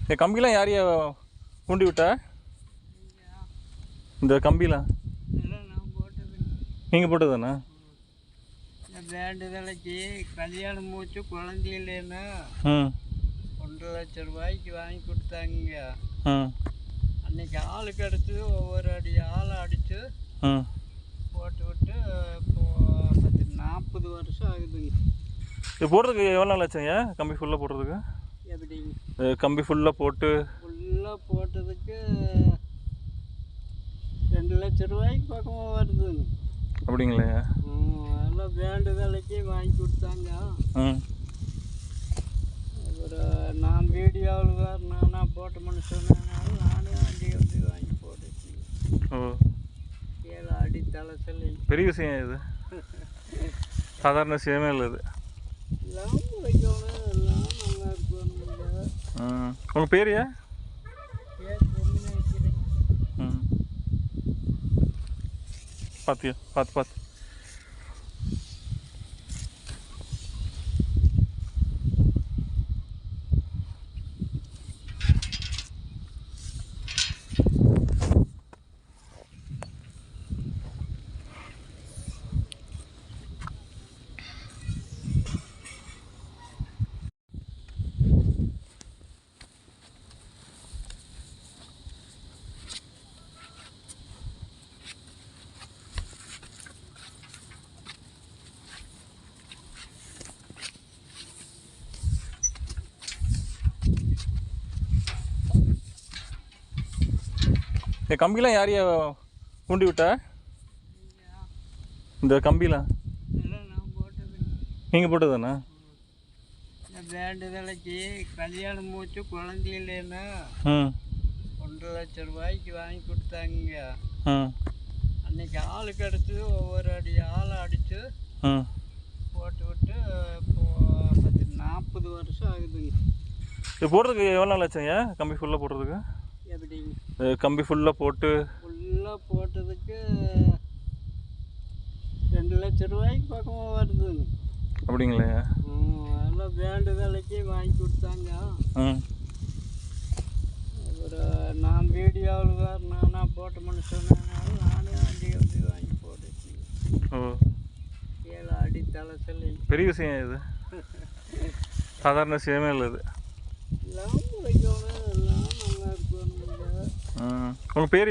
இந்த கம்பிலாம் யாரையா ஊண்டி விட்டா? இந்த கம்பிலாம் நீங்கள் போட்டதாண்ணா? வேண்டுதலைக்கு கல்யாணம் மூச்சு குழந்தை இல்லைன்னா 1,00,000 ரூபாய்க்கு வாங்கி கொடுத்தாங்க. அன்னைக்கு ஆள் கிடச்சி ஒவ்வொரு ஆளை அடித்து போட்டு விட்டு இப்போ 40 வருஷம் ஆகுதுங்க. இது போடுறதுக்கு எவ்வளோ நாள் ஆச்சுங்க? கம்பி ஃபுல்லாக போடுறதுக்கு எப்படி? கம்பி ஃபுல்லாக போட்டதுக்கு 2,00,000 ரூபாய்க்கு பக்கமாக வருதுங்க. அப்படிங்களே? எல்லாம் வேண்டுதலைக்கு வாங்கி கொடுத்தாங்க. அப்புறம் நான் வீடியோவில் வேறு நானாக போட்டோம்னு சொன்னதுனால நானே வண்டி வாங்கி போட்டுச்சு. 7 அடி தலை சொல்லி பெரிய விஷயம் இது. சாதாரண விஷயமே இல்லை இது. எல்லாம் வைக்கணும், எல்லாம் நல்லா இருக்கணும். உங்கள் பேர்? பார்த்தியா? பார்த்து இந்த கம்பிலாம் யாரையா ஊண்டி விட்டா? இந்த கம்பிலாம் நீங்கள் போட்டதாண்ணா? வேண்டுதலைக்கு கல்யாணம் மூச்சு குழந்தை இல்லைன்னா 1,00,000 ரூபாய்க்கு வாங்கி கொடுத்தாங்க. அன்னைக்கு ஆள் கிடச்சி ஒவ்வொரு ஆளை அடித்து போட்டு விட்டு இப்போ 40 வருஷம் ஆகுதுங்க. இது போடுறதுக்கு எவ்வளோ நாள் ஆச்சுங்க? கம்பி ஃபுல்லாக போடுறதுக்கு எப்படி? கம்பி ஃபுல்லாக போட்டதுக்கு 2,00,000 ரூபாய்க்கு பக்கமாக வருதுங்க. அப்படிங்களே? எல்லாம் வேண்டுதலைக்கு வாங்கி கொடுத்தாங்க. அப்புறம் நான் வீடியோவில் வேறு நானாக போட்டோம்னு சொன்னதுனால நானே வண்டி வாங்கி போட்டுச்சு. 7 அடி தலை சொல்லி பெரிய விஷயம் இது. சாதாரண விஷயமே இல்லை இது. எல்லாம் வைக்கணும், எல்லாம் நல்லா இருக்கணும். உங்கள் பேர்?